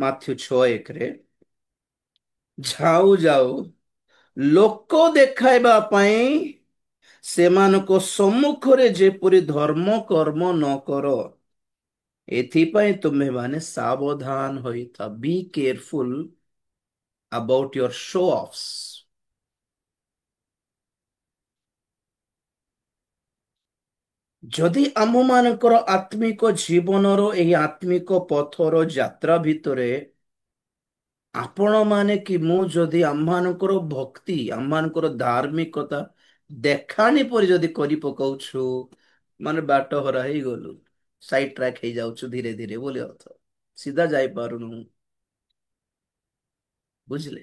Matthew 6:1 ରେ ଯାଉ ଯାଉ ଲୋକ ଦେଖାଇବା ପାଇଁ ସେମାନଙ୍କ ସମ୍ମୁଖରେ ଯେପରି ଧର୍ମ କର୍ମ ନ କର, ଏଥିପାଇଁ ତୁମେମାନେ ସାବଧାନ ହୋଇଥାଅ। ବି careful about your show offs। ଯଦି ଆମମାନଙ୍କର ଆତ୍ମିକ ଜୀବନର ଏହି ଆତ୍ମିକ ପଥର ଯାତ୍ରା ଭିତରେ ଆପଣମାନେ କି ମୁଁ ଯଦି ଆମମାନଙ୍କର ଭକ୍ତି ଆମମାନଙ୍କର ଧାର୍ମିକତା ଦେଖାଣି ପରି ଯଦି କରି ପକାଉଛୁ, ମାନେ ବାଟ ହରା ହେଇଗଲୁ, ସାଇଡ ଟ୍ରାକ୍ ହେଇଯାଉଛୁ ଧୀରେ ଧୀରେ ବୋଲି ଅର୍ଥ। ସିଧା ଯାଇପାରୁନୁ। ବୁଝିଲେ?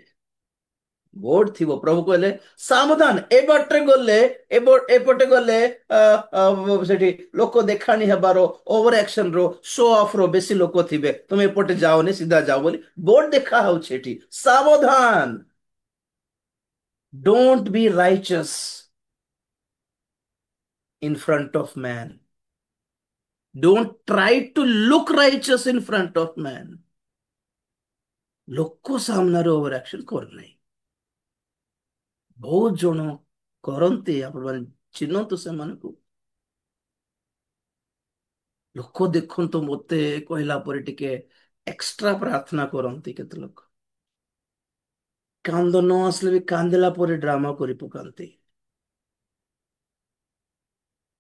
ବୋର୍ଡ ଥିବ, ପ୍ରଭୁ କହିଲେ ସାବଧାନ, ଏ ବାଟରେ ଗଲେ ଏପଟେ ଗଲେ ସେଠି ଲୋକ ଦେଖାଣି ହେବାର, ଓଭର ଆକ୍ସନ ର, ଶୋ ଅଫ୍ ର ବେଶୀ ଲୋକ ଥିବେ, ତମେ ଏପଟେ ଯାଓନି, ସିଧା ଯାଅ ବୋଲି ବୋର୍ଡ ଦେଖା ହଉଛି ଏଠି। ସାବଧାନ, don't be righteous in front of man, don't try to look righteous in front of man। ଲୋକ ସାମ୍ନାରେ ଓଭର ଆକ୍ସନ କରନାହିଁ। ବହୁତ ଜଣ କରନ୍ତି, ଆପଣମାନେ ଚିହ୍ନନ୍ତୁ ସେମାନଙ୍କୁ। ଲୋକ ଦେଖନ୍ତୁ ମତେ କହିଲା ପରେ ଟିକେ ଏକ୍ସଟ୍ରା ପ୍ରାର୍ଥନା କରନ୍ତି କେତେ ଲୋକ। କାନ୍ଦ ନ ଆସିଲେ ବି କାନ୍ଦିଲା ପରେ ଡ୍ରାମା କରି ପକାନ୍ତି।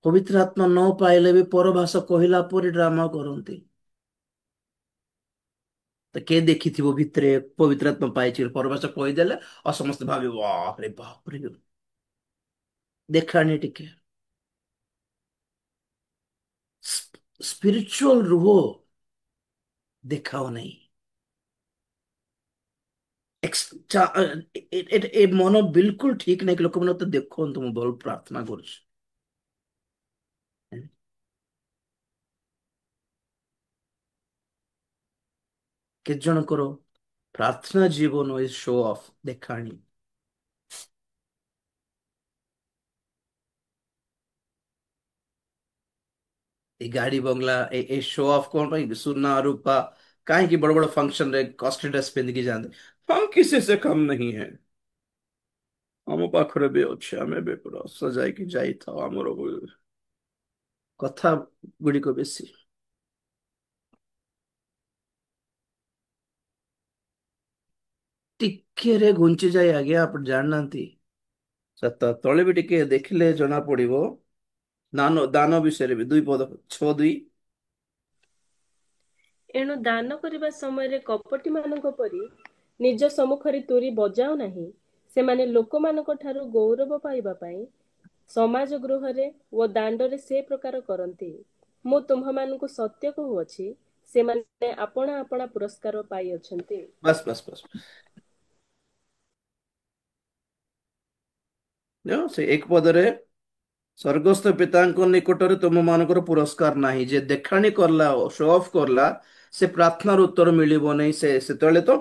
ପବିତ୍ର ଆତ୍ମା ନ ପାଇଲେ ବି ପରଭାଷା କହିଲା ପରେ ଡ୍ରାମା କରନ୍ତି। ତ କେ ଦେଖିଥିବ ଭିତରେ ପବିତ୍ର ଆତ୍ମା ପାଇଛି ପରଭାଷା କହିଦେଲେ ଆଉ ସମସ୍ତେ ଭାବିବ ବାପରେ ବାପରେ, ଦେଖାଣି ଟିକେ ସ୍ପିରିଚୁଆଲ ରୁହ, ଦେଖାଅ ନାହିଁ। ଏ ମନ ବିଲକୁଲ ଠିକ ନାହିଁ କି ଲୋକମାନେ ତ ଦେଖନ୍ତୁ ମୁଁ ଭଲ ପ୍ରାର୍ଥନା କରୁଛି। କେତେ ଜଣଙ୍କର ପ୍ରାର୍ଥନା ଜୀବନ ଏ ଶୋ ଅଫ୍, ଦେଖାଣି। ଏ ଗାଡି ବଙ୍ଗଲା ଏ ଶୋ ଅଫ୍ କଣ ପାଇଁ? ସୁନା ରୂପା କାହିଁକି ବଡ ବଡ ଫଙ୍କସନ ରେ କଷ୍ଟଲି ଡ୍ରେସ୍ ପିନ୍ଧିକି ଯାଆନ୍ତି? हम किसी से कम नहीं है, ଆମ ପାଖରେ ବି ଅଛି, ଆମେ ବି ପୁରା ସଜାଇକି ଯାଇଥାଉ। ଆମର କଥା ଗୁଡିକ ବେଶୀ ଟିକେରେ ଘୁଞ୍ଚି ଯାଏ ଆଜ୍ଞା, ଆପଣ ଜାଣିନାହାନ୍ତି। ସତ ତଳେ ବି ଟିକେ ଦେଖିଲେ ଜଣା ପଡିବ। ଦାନ ଦାନ ବିଷୟରେ ବି 2 ପଦ 6:2। ଏଣୁ ଦାନ କରିବା ସମୟରେ କପଟିମାନଙ୍କ ପରି ନିଜ ସମ୍ମୁଖରେ ତୁରୀ ବଜାଅ ନାହିଁ। ସେମାନେ ଲୋକମାନଙ୍କ ଠାରୁ ଗୌରବ ପାଇବା ପାଇଁ ସମାଜ ଗୃହରେ ଓ ଦାଣ୍ଡରେ ସେ ପ୍ରକାର କରନ୍ତି। ମୁଁ ତୁମ୍ଭମାନଙ୍କୁ ସତ୍ୟ କହୁଅଛି, ସେମାନେ ଆପଣା ଆପଣା ପୁରସ୍କାର ପାଇଅଛନ୍ତି। ବାସ୍ ବାସ୍ ବାସ୍। ସେ 1 ପଦରେ ସ୍ୱର୍ଗସ୍ଥ ପିତାଙ୍କ ନିକଟରେ ତୁମ ମାନଙ୍କର ପୁରସ୍କାର ନାହିଁ। ଯେ ଦେଖାଣି କରଲା, ଶୋ ଅଫ୍ କରଲା, ସେ ପ୍ରାର୍ଥନାର ଉତ୍ତର ମିଳିବ ନାହିଁ। ସେ ସେତେବେଳେ ତ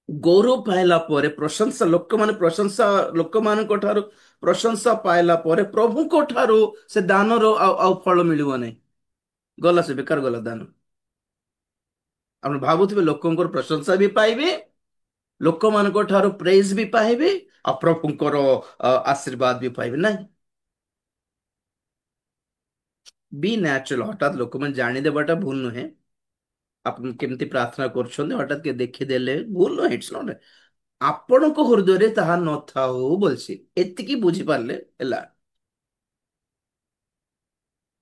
ଗୌରବ ପାଇଲା ପରେ ପ୍ରଶଂସା, ଲୋକମାନେ ପ୍ରଶଂସା, ଲୋକମାନଙ୍କ ଠାରୁ ପ୍ରଶଂସା ପାଇଲା ପରେ ପ୍ରଭୁଙ୍କ ଠାରୁ ସେ ଦାନର ଆଉ ଫଳ ମିଳିବ ନାହିଁ। ଗଲା, ସେ ବେକାର ଗଲା ଦାନ। ଆପଣ ଭାବୁଥିବେ ଲୋକଙ୍କର ପ୍ରଶଂସା ବି ପାଇବେ, ଲୋକମାନଙ୍କ ଠାରୁ ପ୍ରେଜ ବି ପାଇବେ, ଆଉ ପ୍ରଭୁଙ୍କର ଆଶୀର୍ବାଦ ବି ପାଇବେ ନାହିଁ। ବି ନ୍ୟାଚୁରାଲ। ହଠାତ୍ ଲୋକମାନେ ଜାଣିଦେବାଟା ଭୁଲ ନୁହେଁ। ଆପଣ କେମିତି ପ୍ରାର୍ଥନା କରୁଛନ୍ତି ହଠାତ୍ କିଏ ଦେଖିଦେଲେ ଭୁଲ ନୁହେଁ, ଇଟ୍ସ ନଟ୍। ଆପଣଙ୍କ ହୃଦୟରେ ତାହା ନଥାଉ ବୋଲଛି, ଏତିକି ବୁଝିପାରିଲେ ହେଲା।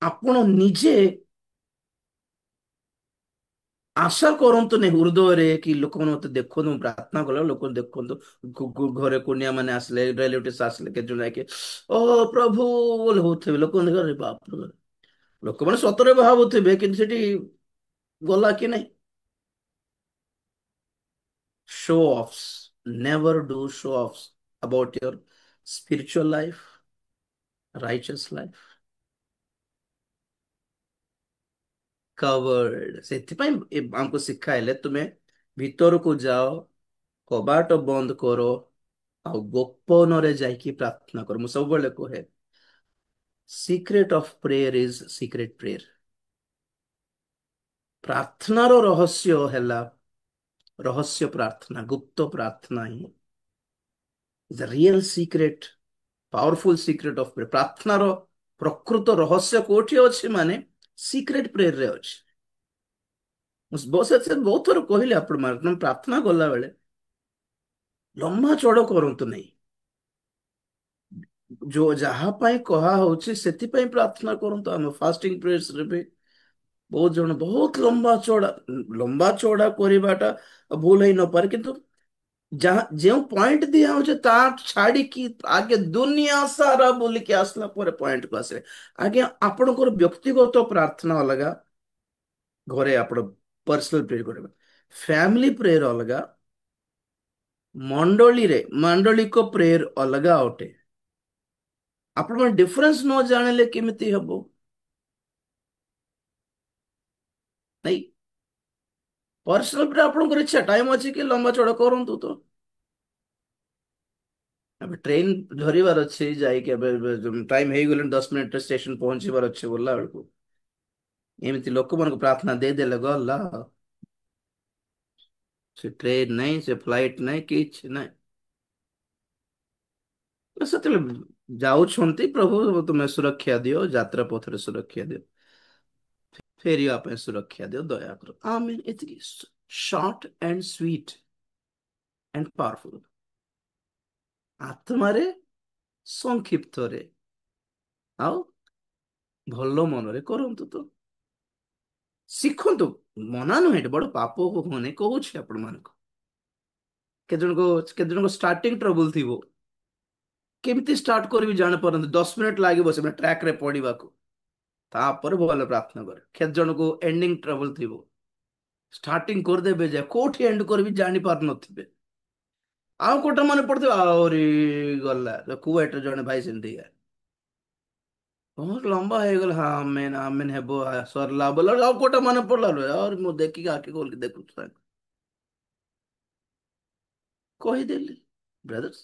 ଆପଣ ନିଜେ ଆଶା କରନ୍ତୁନି ହୃଦୟରେ କି ଲୋକମାନେ ମତେ ଦେଖନ୍ତୁ, ମୁଁ ପ୍ରାର୍ଥନା କଲା ଲୋକ ଦେଖନ୍ତୁ। ଘରେ କୁଣିଆ ମାନେ ଆସିଲେ, ରିଲେଟିଭs ଆସିଲେ, କେତେ ଜଣ ଯାଇକି ଓ ପ୍ରଭୁ ବୋଲି ହଉଥିବେ, ଲୋକ ବାପ, ଲୋକମାନେ ସତରେ ଭାବୁଥିବେ କିନ୍ତୁ ସେଠି ଗଲା କି ନାହିଁ। Show offs, never do show offs about your spiritual life, righteous life, covered। ସେଥିପାଇଁ ଆମକୁ ଶିଖାଇଲେ ତୁମେ ଭିତରକୁ ଯାଅ, କବାଟ ବନ୍ଦ କର, ଆଉ ଗୋପନରେ ଯାଇକି ପ୍ରାର୍ଥନା କର। ମୁଁ ସବୁବେଳେ କୁହେ secret of prayer is secret prayer. ପ୍ରାର୍ଥନାର ରହସ୍ୟ ହେଲା ରହସ୍ୟ ପ୍ରାର୍ଥନା, ଗୁପ୍ତ ପ୍ରାର୍ଥନା ହିଁ is real secret, powerful secret of prayer. ପ୍ରାର୍ଥନାର ପ୍ରକୃତ ରହସ୍ୟ କୋଉଠି ଅଛି ମାନେ ସିକ୍ରେଟ ପ୍ରେୟରରେ ଅଛି। ମୁଁ ବହୁତ ଥର କହିଲି ଆପଣ ମାନେ ପ୍ରାର୍ଥନା କଲା ବେଳେ ଲମ୍ବା ଚଢ କରନ୍ତୁ ନାହିଁ। ଯୋଉ ଯାହା ପାଇଁ କୁହା ହଉଛି ସେଥିପାଇଁ ପ୍ରାର୍ଥନା କରନ୍ତୁ। ଆମେ ଫାଷ୍ଟିଂ ପ୍ରେୟର୍ସରେ ବି ବହୁତ ଜଣ ବହୁତ ଲମ୍ବା ଚौड़ा କରିବାଟା ଭୁଲ ହେଇ ନପାରେ, କିନ୍ତୁ ଯାହା ଯେଉଁ ପଏଣ୍ଟ ଦିଆ ହଉଛି ତା ଛାଡିକି ଆଗେ ଦୁନିଆ ସାରା ବୁଲିକି ଆସିଲା ପରେ ପଏଣ୍ଟକୁ ଆସିଲେ ଆଜ୍ଞା ଆପଣଙ୍କର ବ୍ୟକ୍ତିଗତ ପ୍ରାର୍ଥନା ଅଲଗା, ଘରେ ଆପଣ ପର୍ସନାଲ ପ୍ରେୟର କରିବେ, ଫ୍ୟାମିଲି ପ୍ରେୟର ଅଲଗା, ମାଣ୍ଡଳିକ ପ୍ରେୟର ଅଲଗା ଅଟେ। ଆପଣ ଡିଫରେନ୍ସ ନ ଜାଣିଲେ କେମିତି ହବ? ନାଇଁ, ପର୍ସନାଲ ପ୍ରେୟର ଆପଣଙ୍କର ଇଚ୍ଛା ଟାଇମ ଅଛି କି ଲମ୍ବା ଚौड़ा କରନ୍ତୁ ତ। ଏବେ ଟ୍ରେନ ଧରିବାର ଅଛି ଯାଇକି ଏବେ ଟାଇମ ହେଇଗଲାଣି 10 ମିନିଟରେ ଷ୍ଟେସନ ପହଞ୍ଚିବାର ଅଛି ବୋଲା ବେଳକୁ ଏମିତି ଲୋକମାନଙ୍କୁ ପ୍ରାର୍ଥନା ଦେଇଦେଲେ ଗଲା ଆଉ। ସେ ଟ୍ରେନ ନାହିଁ, ସେ ଫ୍ଲାଇଟ ନାହିଁ, କିଛି ନାହିଁ। ସେତେବେଳେ ଯାଉଛନ୍ତି ପ୍ରଭୁ ତୁମେ ସୁରକ୍ଷା ଦିଅ, ଯାତ୍ରା ପଥରେ ସୁରକ୍ଷା ଦିଅ, ଫେରିବା ପାଇଁ ସୁରକ୍ଷା ଦିଅ, ଦୟା କର, ଆମେନ୍। ଏତିକି short and sweet and powerful, ଆତ୍ମାରେ ସଂକ୍ଷିପ୍ତରେ ଆଉ ଭଲ ମନରେ କରନ୍ତୁ ତ। ଶିଖନ୍ତୁ, ମନା ନୁହେଁ, ଏଠି ବଡ ପାପ ମାନେ କହୁଛି ଆପଣ ମାନଙ୍କୁ। କେତେ ଜଣଙ୍କ ଷ୍ଟାର୍ଟିଂ ଟ୍ରବୁଲ ଥିବ, କେମିତି ଷ୍ଟାର୍ଟ କରିବି ଜାଣିପାରନ୍ତି, 10 ମିନିଟ ଲାଗିବ ସେମାନେ ଟ୍ରାକ ରେ ପଡିବାକୁ, ତାପରେ ଭଲ ପ୍ରାର୍ଥନା କରେ। କେତେ ଜଣଙ୍କୁ ଏଣ୍ଡିଂ ଟ୍ରବୁଲ ଥିବ, ଷ୍ଟାର୍ଟିଂ କରିଦେବେ ଯେ କୋଉଠି ଏଣ୍ଡ କରିବି ଜାଣି ପାରୁନଥିବେ, ଆଉ କୋଉଟା ମନେ ପଡୁଥିବ ଆହୁରି ଗଲା। କୁଏଟରେ ଜଣେ ଭାଇ ସେମିତି ବହୁତ ଲମ୍ବା ହେଇଗଲା, ହଁ ଆମେନ୍ ଆମେନ୍ ହେବ ସରିଲା ବୋଲା ଆଉ କୋଉଟା ମନେ ପଡିଲା ଆଉ ମୁଁ ଦେଖିକି ଆଖି ଖୋଲିକି ଦେଖୁଛି ତାଙ୍କୁ କହିଦେଲି। ବ୍ରଦର୍ସ,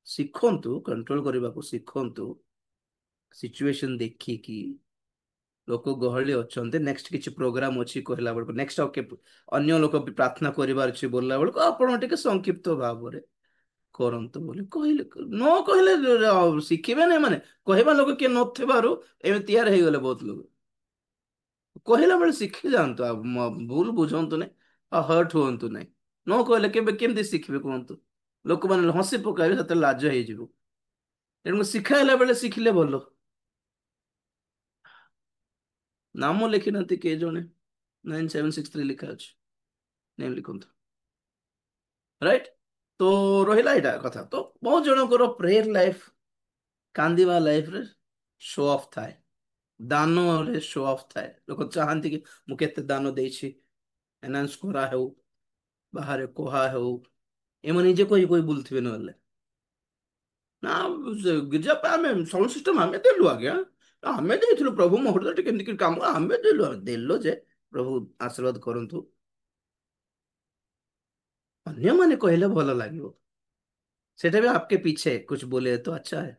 ଶିଖନ୍ତୁ, କଣ୍ଟ୍ରୋଲ କରିବାକୁ ଶିଖନ୍ତୁ, ସିଚୁଏସନ ଦେଖିକି। ଲୋକ ଗହଳି ଅଛନ୍ତି, ନେକ୍ସଟ କିଛି ପ୍ରୋଗ୍ରାମ ଅଛି କହିଲା ବେଳକୁ, ନେକ୍ସଟ ଅନ୍ୟ ଲୋକ ବି ପ୍ରାର୍ଥନା କରିବାର ଅଛି ବୋଲିଲା ବେଳକୁ ଆପଣ ଟିକେ ସଂକ୍ଷିପ୍ତ ଭାବରେ କରନ୍ତୁ ବୋଲି କହିଲେ। ନ କହିଲେ ଶିଖିବେ ନାହିଁ ମାନେ, କହିବା ଲୋକ କିଏ ନଥିବାରୁ ଏମିତି ତିଆରି ହେଇଗଲେ ବହୁତ ଲୋକ। କହିଲା ବେଳେ ଶିଖି ଯାଆନ୍ତୁ, ଆଉ ଭୁଲ ବୁଝନ୍ତୁ ନାହିଁ, ଆଉ ହର୍ଟ ହୁଅନ୍ତୁ ନାହିଁ। ନ କହିଲେ କେମିତି ଶିଖିବେ କୁହନ୍ତୁ? ଲୋକମାନେ ହସି ପକାଇବେ, ସେତେବେଳେ ଲାଜ ହେଇଯିବ। ତେଣୁ ଶିଖାଇଲା ବେଳେ ଶିଖିଲେ ଭଲ। ନାମ ଲେଖିନାହାନ୍ତି କିଏ ଜଣେ? 9763 ଲେଖା ଅଛି, ନେମ୍ ଲିଖନ୍ତୁ। ରାଇଟ। ତ ରହିଲା ଏଇଟା କଥା। ତ ବହୁତ ଜଣଙ୍କର ପ୍ରେୟର ଲାଇଫ, କାନ୍ଦିବା ଲାଇଫରେ ଶୋ ଅଫ୍ ଥାଏ, ଦାନରେ ଶୋ ଅଫ୍ ଥାଏ। ଲୋକ ଚାହାନ୍ତି କି ମୁଁ କେତେ ଦାନ ଦେଇଛି, ଏନାଉନ୍ସ କରା ହେଉ, ବାହାରେ କୁହା ହେଉ, ଏମାନେ ନିଜେ କହି କହି ବୁଲୁଥିବେ। ନହେଲେ ନା, ଗିର୍ଜା ପାଇଁ ଆମେ ସାଉଣ୍ଡ ସିଷ୍ଟମ ଆମେ ଦେଲୁ ଆଜ୍ଞା, ଆମେ ଦେଇଥିଲୁ ପ୍ରଭୁ ମୁହୂର୍ତ୍ତରେ ଟିକେ କେମିତି କାମ ଆମେ ଦେଲୁ ଯେ ପ୍ରଭୁ ଆଶୀର୍ବାଦ କରନ୍ତୁ। ଅନ୍ୟମାନେ କହିଲେ ଭଲ ଲାଗିବ, ସେଟା ବି आपके पीछे कुछ बोले तो अच्छा है।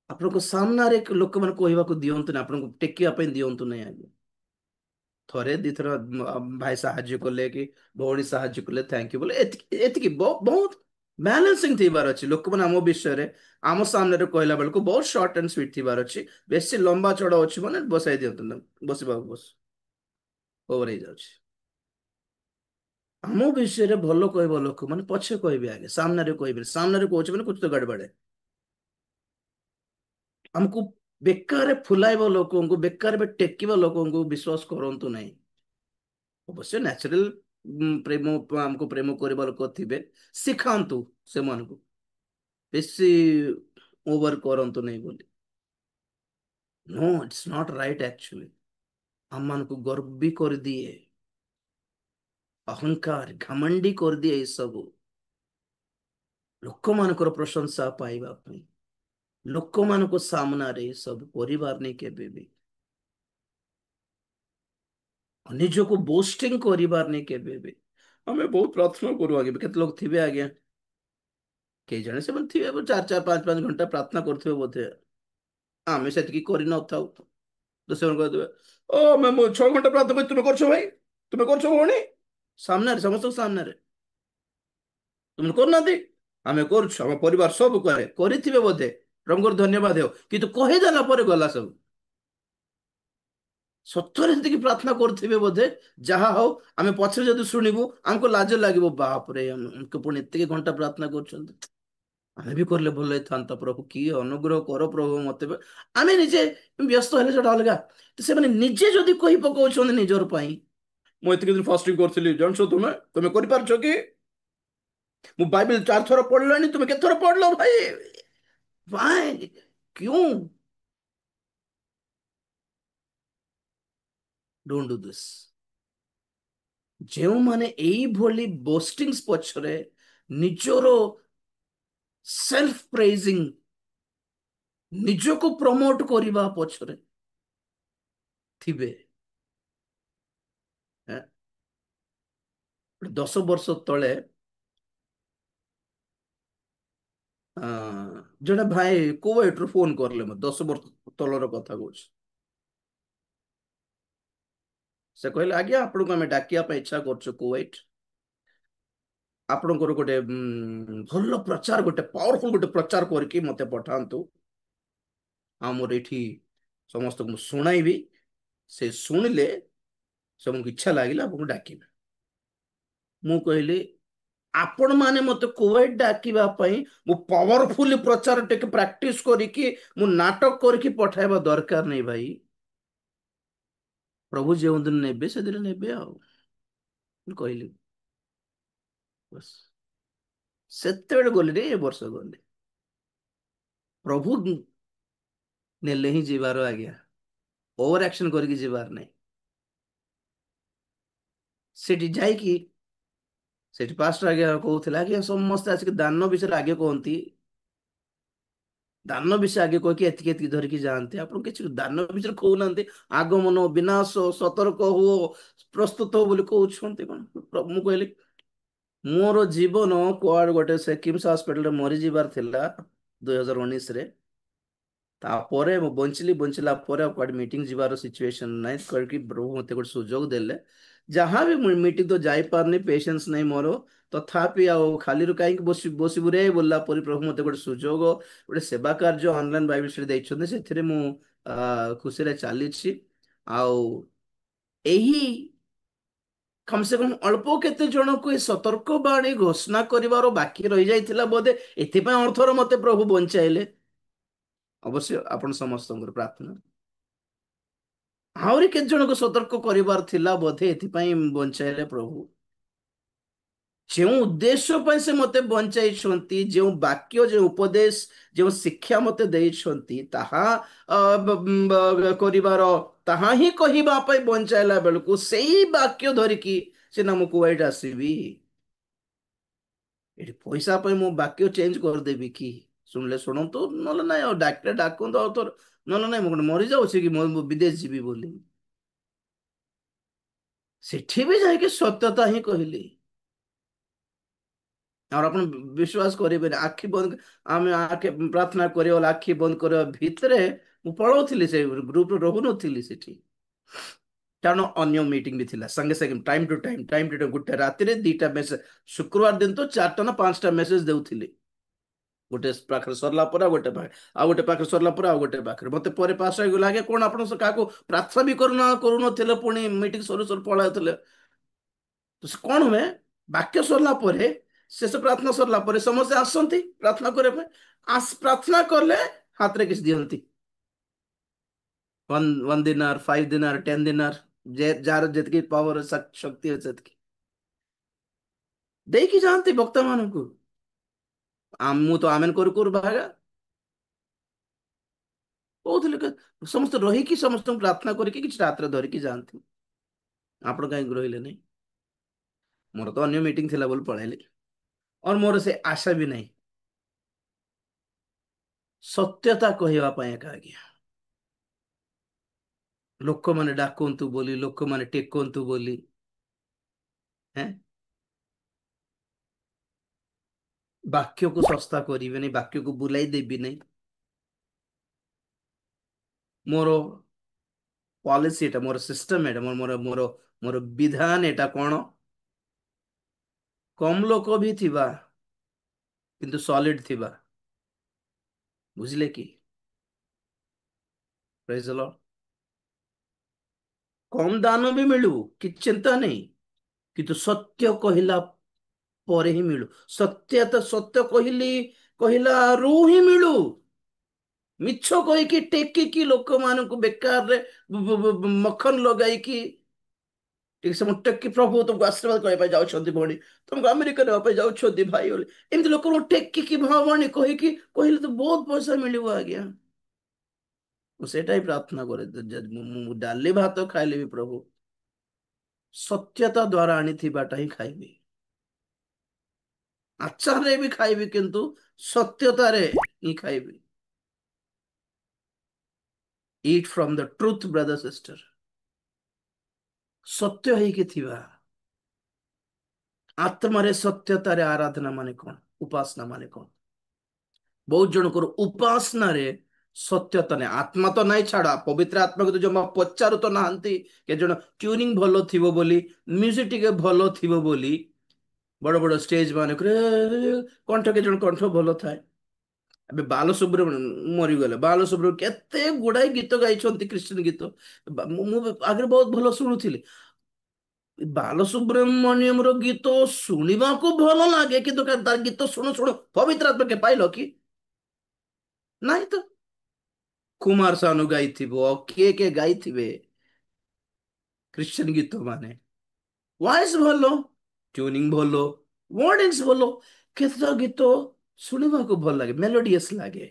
ଆପଣଙ୍କ ସାମ୍ନାରେ ଲୋକମାନେ କହିବାକୁ ଦିଅନ୍ତୁ ନା, ଆପଣଙ୍କୁ ଟେକିବା ପାଇଁ ଦିଅନ୍ତୁ ନାହିଁ ଆଜ୍ଞା। ଥରେ ଦିଥର ଭାଇ ସାହାଯ୍ୟ କଲେ କି ଭଉଣୀ ସାହାଯ୍ୟ କଲେ ଥ୍ୟାଙ୍କ ୟୁ ବୋଲେ, ଏତିକି ଏତିକି। ବହୁତ ବ୍ୟାଲେନ୍ସିଂ ଥିବାର ଅଛି। ଲୋକମାନେ ଆମ ବିଷୟରେ ଆମ ସାମ୍ନାରେ କହିଲା ବେଳକୁ ବହୁତ ସର୍ଟ ଆଣ୍ଡ ସ୍ୱିଟ ଥିବାର ଅଛି। ବେଶୀ ଲମ୍ବା ଚଢ ଅଛି ମାନେ ବସାଇ ଦିଅନ୍ତୁ ନା, ବସିବାକୁ ବସ ଓଭର ହେଇଯାଉଛି। ଆମ ବିଷୟରେ ଭଲ କହିବ ଲୋକ ମାନେ ପଛେ କହିବେ ଆଗେ, ସାମ୍ନାରେ କହିବେ। ସାମ୍ନାରେ କହୁଛି ମାନେ କୁଛ ତ ଗଡବଡ। ଆମକୁ ବେକାରରେ ଫୁଲାଇବା ଲୋକଙ୍କୁ, ବେକାରରେ ଟେକିବା ଲୋକଙ୍କୁ ବିଶ୍ୱାସ କରନ୍ତୁ ନାହିଁ। ଅବଶ୍ୟ ନ୍ୟାଚୁରାଲ ପ୍ରେମ, ଆମକୁ ପ୍ରେମ କରିବା ଲୋକ ଥିବେ, ଶିଖାନ୍ତୁ ସେମାନଙ୍କୁ, ବେଶୀ ଓଭର କରନ୍ତୁ ନାହିଁ ବୋଲି। No it's not right actually. ଆମମାନଙ୍କୁ ଗର୍ବୀ କରିଦିଏ, ଅହଙ୍କାର ଘମଣ୍ଡି କରିଦିଏ ଏ ସବୁ, ଲୋକମାନଙ୍କର ପ୍ରଶଂସା ପାଇବା ପାଇଁ, ଲୋକମାନଙ୍କ ସାମ୍ନାରେ ଏ ସବୁ କରିବାର ନାହିଁ କେବେ ବି। ନିଜକୁ ବୋଷ୍ଟିଂ କରିବାର ନାହିଁ କେବେ ବି। ଆମେ ବହୁତ ପ୍ରାର୍ଥନା କରୁ ଆଜ୍ଞା, କେତେ ଲୋକ ଥିବେ ଆଜ୍ଞା, କେହି ଜଣେ ସେମାନେ ଥିବେ 4 4 5 5 ଘଣ୍ଟା ପ୍ରାର୍ଥନା କରୁଥିବେ ବୋଧେ, ଆମେ ସେତିକି କରିନଥାଉ। ତ ସେମାନେ କହିଦେବେ, ଓ ମୁଁ 6 ଘଣ୍ଟା ପ୍ରାର୍ଥନା କରୁଛି, ତୁମେ କରୁଛ ଭାଇ, ତୁମେ କରୁଛ ଭଉଣୀ, ସାମ୍ନାରେ, ସମସ୍ତଙ୍କ ସାମ୍ନାରେ। ତୁମେ କରୁନାହାନ୍ତି, ଆମେ କରୁଛୁ, ଆମ ପରିବାର ସବୁ କରେ, କରିଥିବେ ବୋଧେ, ପ୍ରଭୁଙ୍କର ଧନ୍ୟବାଦ ହେଉ, କିନ୍ତୁ କହିଦେଲା ପରେ ଗଲା ସବୁ। ସତରେ ସେତିକି ପ୍ରାର୍ଥନା କରୁଥିବେ ବୋଧେ, ଯାହା ହଉ, ଆମେ ପଛରେ ଯଦି ଶୁଣିବୁ ଆମକୁ ଲାଜ ଲାଗିବ, ବାପରେ ଆମକୁ ପୁଣି ଏତିକି ଘଣ୍ଟା ପ୍ରାର୍ଥନା କରୁଛନ୍ତି, ଆମେ ବି କରିଲେ ଭଲ ହେଇଥାନ୍ତା, ପ୍ରଭୁ କି ଅନୁଗ୍ରହ କର ପ୍ରଭୁ ମତେ ଆମେ ନିଜେ ବ୍ୟସ୍ତ ହେଲେ ସେଟା ଅଲଗା, ସେମାନେ ନିଜେ ଯଦି କହି ପକଉଛନ୍ତି ନିଜର ପାଇଁ, ମୁଁ ଏତିକି ଦିନ ଫାଷ୍ଟିଂ କରିଥିଲି ଜାଣିଛ, ତୁମେ ତୁମେ କରିପାରୁଛ କି? ମୁଁ ବାଇବେଲ 4 ଥର ପଢିଲାଣି, ତୁମେ କେତେ ଥର ପଢିଲ ଭାଇ? ଭାଇ क्यों? Don't do this. ଯେଉଁମାନେ ଏଇଭଳି ବୋଷ୍ଟିଂସ୍ ପଛରେ, ନିଜର ସେଲ୍ଫ ପ୍ରେଜିଂ, ନିଜକୁ ପ୍ରମୋଟ କରିବା ପଛରେ ଥିବେ, 10 ବର୍ଷ ତଳେ ଜଣେ ଭାଇ କୁଏଟରୁ ଫୋନ କରିଲେ, ମତେ 10 ବର୍ଷ ତଳର କଥା କହୁଛି। ସେ କହିଲେ, ଆଜ୍ଞା ଆପଣଙ୍କୁ ଆମେ ଡାକିବା ପାଇଁ ଇଚ୍ଛା କରୁଛୁ କୁଏଟ, ଆପଣଙ୍କର ଗୋଟେ ଭଲ ପ୍ରଚାର, ଗୋଟେ ପାୱାରଫୁଲ ଗୋଟେ ପ୍ରଚାର କରିକି ମତେ ପଠାନ୍ତୁ, ଆଉ ମୋର ଏଇଠି ସମସ୍ତଙ୍କୁ ମୁଁ ଶୁଣାଇବି, ସେ ଶୁଣିଲେ ସେମାନଙ୍କୁ ଇଚ୍ଛା ଲାଗିଲା ଆପଣଙ୍କୁ ଡାକିବେ। ମୁଁ କହିଲି, ଆପଣ ମାନେ ମତେ କୁଏଟ ଡାକିବା ପାଇଁ ମୁଁ ପାୱାରଫୁଲ ପ୍ରଚାର ଟିକେ ପ୍ରାକ୍ଟିସ କରିକି, ମୁଁ ନାଟକ କରିକି ପଠାଇବା ଦରକାର ନାହିଁ ଭାଇ। ପ୍ରଭୁ ଯେଉଁଦିନ ନେବେ ସେଦିନ ନେବେ ଆଉ, ମୁଁ କହିଲି। ବସ୍, ସେତେବେଳେ ଗଲି, ଏ ବର୍ଷ ଗଲି, ପ୍ରଭୁ ନେଲେ ହିଁ ଯିବାର ଆଜ୍ଞା, ଓଭର ଆକ୍ସନ କରିକି ଯିବାର ନାହିଁ। ସେଠି ଯାଇକି, ସେଠି ପାଷ୍ଟର ଆଜ୍ଞା କହୁଥିଲେ, ଆଜ୍ଞା ସମସ୍ତେ ଆସିକି ଦାନ ବିଷୟରେ ଆଗେ କୁହନ୍ତି, ଦାନ ବିଷୟ ଆଗେ କହିକି ଏତିକି ଏତିକି ଧରିକି ଯାଆନ୍ତି, ଆପଣ କିଛି ଦାନ ବିଷୟରେ କହୁନାହାନ୍ତି, ଆଗମନ, ବିନାଶ, ସତର୍କ ହୁଅ, ପ୍ରସ୍ତୁତ ହୁଅ ବୋଲି କହୁଛନ୍ତି କଣ? ମୁଁ କହିଲି, ମୋର ଜୀବନ କୁଆଡେ ଗୋଟେ ସେ କିମ୍ସ ହସ୍ପିଟାଲରେ ମରିଯିବାର ଥିଲା 2019ରେ, ତାପରେ ମୁଁ ବଞ୍ଚିଲା ପରେ ଆଉ କୁଆଡେ ମିଟିଂ ଯିବାର ସିଚୁଏସନ ନାହିଁ, କରିକି ପ୍ରଭୁ ମତେ ଗୋଟେ ସୁଯୋଗ ଦେଲେ, ଯାହା ବି ମୁଁ ମିଟିଂ ତ ଯାଇପାରୁନି, ପେସେନ୍ସ ନାହିଁ ମୋର, ତଥାପି ଆଉ ଖାଲିରୁ କାହିଁକି ବସିବୁ ରେ ବୋଲିଲା ପରି ପ୍ରଭୁ ମତେ ଗୋଟେ ସୁଯୋଗ, ଗୋଟେ ସେବା କାର୍ଯ୍ୟ ଅନଲାଇନ ବାଇବେଲ ଷ୍ଟଡି ଦେଇଛନ୍ତି, ସେଥିରେ ମୁଁ ଖୁସିରେ ଚାଲିଛି। ଆଉ ଏହି କମ ସେ କମ ଅଳ୍ପ କେତେ ଜଣଙ୍କୁ ଏ ସତର୍କ ବାଣୀ ଘୋଷଣା କରିବାର ବାକି ରହିଯାଇଥିଲା ବୋଧେ, ଏଥିପାଇଁ ଅର୍ଥର ମତେ ପ୍ରଭୁ ବଞ୍ଚାଇଲେ, ଅବଶ୍ୟ ଆପଣ ସମସ୍ତଙ୍କର ପ୍ରାର୍ଥନା। ଆହୁରି କେତେ ଜଣଙ୍କୁ ସତର୍କ କରିବାର ଥିଲା ବୋଧେ, ଏଥିପାଇଁ ବଞ୍ଚାଇଲେ ପ୍ରଭୁ। ଯେଉଁ ଉଦ୍ଦେଶ୍ୟ ପାଇଁ ସେ ମତେ ବଞ୍ଚାଇଛନ୍ତି, ଯେଉଁ ବାକ୍ୟ, ଯେଉଁ ଉପଦେଶ, ଯେଉଁ ଶିକ୍ଷା ମତେ ଦେଇଛନ୍ତି, ତାହା କରିବାର, ତାହା ହିଁ କହିବା ପାଇଁ ବଞ୍ଚାଇଲା ବେଳକୁ ସେଇ ବାକ୍ୟ ଧରିକି ସିନା ମୁଁ କୁଆଡେ ଆସିବି? ଏଠି ପଇସା ପାଇଁ ମୁଁ ବାକ୍ୟ ଚେଞ୍ଜ କରିଦେବି କି? ଶୁଣିଲେ ଶୁଣନ୍ତୁ, ନହେଲେ ନାଇଁ, ଆଉ ଡାକିଲେ ଡାକନ୍ତୁ, ଆଉ ଥର ନହେଲେ ନାଇଁ, ମୁଁ କଣ ମରିଯାଉଛି କି ମୁଁ ବିଦେଶ ଯିବି ବୋଲି? ସେଠି ବି ଯାଇକି ସତ୍ୟତା ହିଁ କହିଲି। ଆଉ ଆପଣ ବିଶ୍ୱାସ କରିବେନି, ଆଖି ବନ୍ଦ, ଆମେ ଆଖି ପ୍ରାର୍ଥନା କରିବା, ଆଖି ବନ୍ଦ କରିବା ଭିତରେ ମୁଁ ପଳଉଥିଲି, ସେ ଗ୍ରୁପରେ ରହୁନଥିଲି ସେଠି, କାରଣ ଅନ୍ୟ ମିଟିଂ ବି ଥିଲା, ସାଙ୍ଗେ ସାଙ୍ଗେ ଟାଇମ ଟୁ ଟାଇମ ଗୋଟେ ରାତିରେ 2ଟା ମେସେଜ, ଶୁକ୍ରବାର ଦିନ ତ 4ଟା ନା 5ଟା ମେସେଜ ଦେଉଥିଲି, ଗୋଟେ ପାଖରେ ସରିଲା ପରେ ଆଉ ଗୋଟେ ପାଖରେ, ଆଉ ଗୋଟେ ପାଖରେ ସରିଲା ପରେ ଆଉ ଗୋଟେ ପାଖରେ, ମତେ ପରେ ପାସ୍ ହେଇଗଲା, ଆଜ୍ଞା କଣ ଆପଣ କାହାକୁ ପ୍ରାର୍ଥନା ବି କରୁନଥିଲେ, ପୁଣି ମିଟିଂ ସରୁ ସରୁ ପଳାଉଥିଲେ? ତ ସେ କଣ ହୁଏ, ବାକ୍ୟ ସରିଲା ପରେ, ଶେଷ ପ୍ରାର୍ଥନା ସରିଲା ପରେ ସମସ୍ତେ ଆସନ୍ତି ପ୍ରାର୍ଥନା କରିବା ପାଇଁ, ପ୍ରାର୍ଥନା କଲେ ହାତରେ କିଛି ଦିଅନ୍ତି, 1 ଦିନାର, 5 ଦିନାର, 10 ଦିନାର, ଯାହାର ଯେତିକି ପାୱାର ଶକ୍ତି ଅଛି ସେତିକି ଦେଇକି ଯାଆନ୍ତି ବକ୍ତା ମାନଙ୍କୁ। ମୁଁ ତ ଆମେନ କରୁ କରୁ ବାହାga କହୁଥିଲି, ସମସ୍ତେ ରହିକି ସମସ୍ତଙ୍କୁ ପ୍ରାର୍ଥନା କରିକି କିଛି ରାତ୍ରରେ ଧରିକି ଯାଆନ୍ତି, ଆପଣ କାହିଁକି ରହିଲେନି? ମୋର ତ ଅନ୍ୟ ମିଟିଂ ଥିଲା ବୋଲି ପଳେଇଲି, और ମୋର ସେ ଆଶା ବି ନାହିଁ, ସତ୍ୟତା କହିବା ପାଇଁ ଏକା ଆଜ୍ଞା, ଲୋକମାନେ ଡାକନ୍ତୁ ବୋଲି, ଲୋକମାନେ ଟେକନ୍ତୁ ବୋଲି, ହେଁ, ବାକ୍ୟକୁ ଶସ୍ତା କରିବେନି, ବାକ୍ୟକୁ ବୁଲାଇ ଦେବି ନାହିଁ, ମୋର ପଲିସି ଏଟା, ମୋର ସିଷ୍ଟମ ଏଟା, ମୋର ମୋର ମୋର ମୋର ବିଧାନ ଏଟା କଣ? କମ ଲୋକ ବି ଥିବା କିନ୍ତୁ ସଲିଡ ଥିବା। ବୁଝିଲେ କି? ପ୍ରେଜ ଦ ଲର୍ଡ। କମ ଦାନ ବି ମିଳୁ, କିଛି ଚିନ୍ତା ନାହିଁ, କିନ୍ତୁ ସତ୍ୟ କହିଲା ପରେ ହିଁ ମିଳୁ। ସତ୍ୟ ତ ସତ୍ୟ କହିଲାରୁ ହିଁ ମିଳୁ। ମିଛ କହିକି ଟେକିକି ଲୋକମାନଙ୍କୁ ବେକାରରେ ମଖନ ଲଗାଇକି ଟିକେ ସମୟ ଟେକି, ପ୍ରଭୁ ତୁମକୁ ଆଶୀର୍ବାଦ କରିବା ପାଇଁ ଯାଉଛନ୍ତି ଭଉଣୀ, ତୁମକୁ ଆମେରିକା ନେବା ପାଇଁ ଯାଉଛନ୍ତି ଭାଇ ବୋଲି ଏମିତି ଲୋକଙ୍କୁ ଟେକିକି ଭଉଣୀ କହିକି କହିଲେ ତ ବହୁତ ପଇସା ମିଳିବ ଆଜ୍ଞା। ମୁଁ ସେଇଟା ହିଁ ପ୍ରାର୍ଥନା କରେ, ମୁଁ ଡାଲି ଭାତ ଖାଇଲେ ବି ପ୍ରଭୁ ସତ୍ୟତା ଦ୍ଵାରା ଆଣିଥିବାଟା ହିଁ ଖାଇବି। ଆଚାରରେ ବି ଖାଇବି କିନ୍ତୁ ସତ୍ୟତାରେ ହିଁ ଖାଇବି। Eat from the truth brother sister. ସତ୍ୟ ହେଇକି ଥିବା, ଆତ୍ମାରେ ସତ୍ୟତାରେ ଆରାଧନା ମାନେ କଣ, ଉପାସନା ମାନେ କଣ? ବହୁତ ଜଣଙ୍କର ଉପାସନାରେ ସତ୍ୟତା ନାହିଁ, ଆତ୍ମା ତ ନାଇଁ ଛାଡ, ପବିତ୍ର ଆତ୍ମାକୁ ତ ଜମା ପଚାରୁ ତ ନାହାନ୍ତି। କେତେ ଜଣ ଟ୍ୟୁନିଂ ଭଲ ଥିବ ବୋଲି, ମ୍ୟୁଜିକ ଟିକେ ଭଲ ଥିବ ବୋଲି ବଡ ବଡ ଷ୍ଟେଜ ମାନଙ୍କରେ କଣ୍ଠ, କେତେ ଜଣ କଣ୍ଠ ଭଲ ଥାଏ। ଏବେ ବାଲସୁବ୍ରମଣ୍ୟ ମରିଗଲେ, ବାଲସୁବ୍ରମଣ୍ୟ କେତେ ଗୁଡାଏ ଗୀତ ଗାଇଛନ୍ତି ଖ୍ରୀଷ୍ଟିଆନ ଗୀତ। ମୁଁ ଆଗରେ ବହୁତ ଭଲ ଶୁଣୁଥିଲି। ବାଲସୁବ୍ରମଣ୍ୟମ ର ଗୀତ ଶୁଣିବାକୁ ଭଲ ଲାଗେ କିନ୍ତୁ ତାର ଗୀତ ଶୁଣୁ ଶୁଣୁ ପବିତ୍ର ଆତ୍ମା କେ ପାଇଲ କି? ନାଇଁ ତ। କୁମାର ସାନୁ ଗାଇଥିବ, କିଏ କିଏ ଗାଇଥିବେ ଖ୍ରୀଷ୍ଟିଆନ ଗୀତ ମାନେ, ଭଏସ ଭଲ, ଟ୍ୟୁନିଂ ଭଲ, ୱାର୍ଡିଂସ ଭଲ, କେତେଟା ଗୀତ ଶୁଣିବାକୁ ଭଲ ଲାଗେ, ମେଲୋଡିୟସ ଲାଗେ,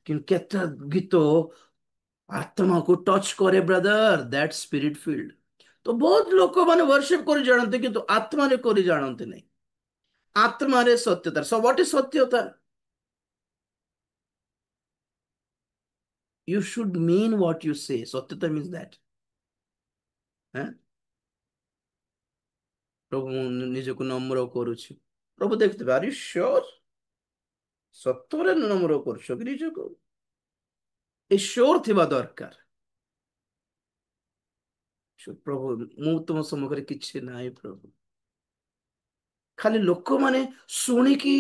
କିନ୍ତୁ କେତେଟା ଗୀତ ଆତ୍ମାକୁ ଟଚ करे ବ୍ରଦର, ଦ୍ୟାଟ ସ୍ପିରିଟ ଫିଲ୍ଡ। ତ ବହୁତ ଲୋକମାନେ ବର୍ସିପ କରି ଜାଣନ୍ତି କିନ୍ତୁ ଆତ୍ମାରେ କରି ଜାଣନ୍ତି ନାହିଁ। ଆତ୍ମାରେ ସତ୍ୟତା, ସୋ ହ୍ୱାଟ ଇଜ ସତ୍ୟତା? You should mean what you say. ସତ୍ୟତା means that. ହଁ? ପ୍ରଭୁ ମୁଁ ନିଜକୁ ନମ୍ର କରୁଛି। ପ୍ରଭୁ ଦେଖିଥିବେ, ଆର୍ ୟୁ ସିଓର? ସତରେ ନମ୍ର କରୁଛ କି ନିଜକୁ? ଏ ସିଓର ଥିବା ଦରକାର। ପ୍ରଭୁ ମୁଁ ତୁମ ସମ୍ମୁଖରେ କିଛି ନାହିଁ ପ୍ରଭୁ। ଖାଲି ଲୋକମାନେ ଶୁଣିକି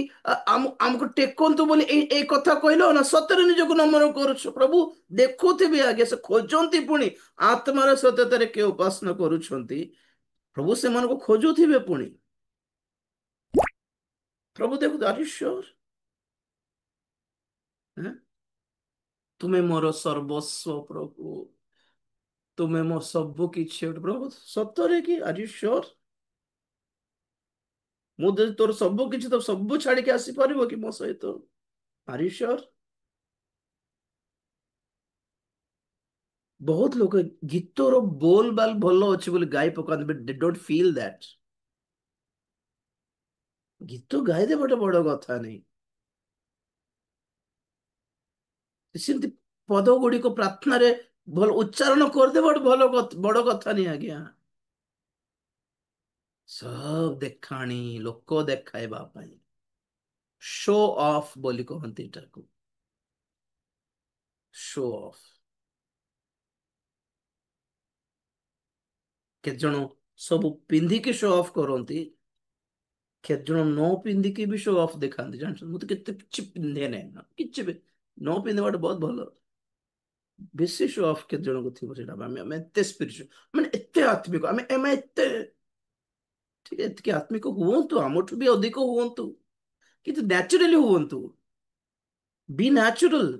ଆମକୁ ଟେକନ୍ତୁ ବୋଲି ଏଇ କଥା କହିଲ ନା, ସତରେ ନିଜକୁ ନମ୍ର କରୁଛୁ? ପ୍ରଭୁ ଦେଖୁଥିବେ ଆଜ୍ଞା, ସେ ଖୋଜନ୍ତି ପୁଣି ଆତ୍ମାର ସତ୍ୟତାରେ କିଏ ଉପାସନା କରୁଛନ୍ତି, ପ୍ରଭୁ ସେମାନଙ୍କୁ ଖୋଜୁଥିବେ ପୁଣି। ପ୍ରଭୁ ଦେଖୁ, ଆର୍ ୟୁ ସିଓର? ତୁମେ ମୋର ସର୍ବସ୍ୱ ପ୍ରଭୁ, ତୁମେ ମୋ ସବୁ କିଛି। ପ୍ରଭୁ ସତରେ କି? Are you sure? ମୁଁ ଯଦି ତୋର ସବୁ କିଛି, ତ ସବୁ ଛାଡିକି ଆସିପାରିବ କି ମୋ ସହିତ? Are you sure? ବହୁତ ଲୋକ ଗୀତର ବୋଲ ବାଲ ଭଲ ଅଛି ବୋଲି ଗାଇ ପକାନ୍ତି, but they don't feel that. ଗୀତ ଗାଇଦେବାଟା ବଡ କଥା ନାହିଁ, ସେମିତି ପଦ ଗୁଡିକ ପ୍ରାର୍ଥନାରେ ଭଲ ଉଚ୍ଚାରଣ କରିଦେବା ଗୋଟେ ବଡ କଥା ନାହିଁ ଆଜ୍ଞା। ସବୁ ଦେଖାଣି, ଲୋକ ଦେଖାଇବା ପାଇଁ, ଶୋ ଅଫ୍ ବୋଲି କହନ୍ତି ଏଟାକୁ, ଶୋ ଅଫ୍। କେତେ ଜଣ ସବୁ ପିନ୍ଧିକି ଶୋ ଅଫ୍ କରନ୍ତି, କେତେ ଜଣ ନ ପିନ୍ଧିକି ବି ଶୋ ଅଫ୍ ଦେଖାନ୍ତି। ଜାଣିଛନ୍ତି, ମୁଁ ତ କେତେ କିଛି ପିନ୍ଧେ ନାହିଁ, କିଛି ବି ନ ପିନ୍ଧିବା ଗୋଟେ ବହୁତ ଭଲ। ବେଶୀ ଶୋ ଅଫ୍ କେତେ ଜଣଙ୍କୁ ଥିବ ସେଇଟା, ଆମେ ଏତେ ସ୍ପିରିଚୁଆଲ, ମାନେ ଏତେ ଆତ୍ମିକ, ଆମେ ଏତେ, ଠିକ ଏତିକି ଆତ୍ମିକ ହୁଅନ୍ତୁ, ଆମଠୁ ବି ଅଧିକ ହୁଅନ୍ତୁ, କିନ୍ତୁ ନ୍ୟାଚୁରାଲି ହୁଅନ୍ତୁ, ବି ନ୍ୟାଚୁରାଲ।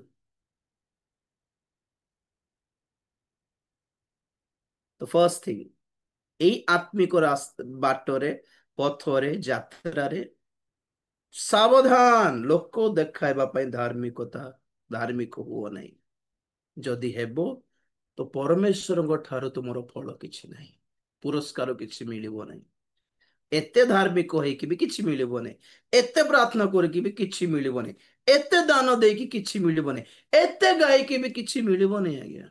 ତ ଫାର୍ଷ୍ଟ ଥିଙ୍ଗ, ଏଇ ଆତ୍ମିକ ବାଟରେ, ପଥରେ, ଯାତ୍ରାରେ ସାବଧାନ, ଲୋକ ଦେଖାଇବା ପାଇଁ ଧାର୍ମିକ ହୁଅ ନାହିଁ। ଯଦି ହେବ ତ ପରମେଶ୍ୱରଙ୍କ ଠାରୁ ତୁମର ଫଳ କିଛି ନାହିଁ, ପୁରସ୍କାର କିଛି ମିଳିବ ନାହିଁ। ଏତେ ଧାର୍ମିକ ହେଇକି ବି କିଛି ମିଳିବନି, ଏତେ ପ୍ରାର୍ଥନା କରିକି ବି କିଛି ମିଳିବନି, ଏତେ ଦାନ ଦେଇକି କିଛି ମିଳିବନି, ଏତେ ଗାଇକି ବି କିଛି ମିଳିବନି ଆଜ୍ଞା।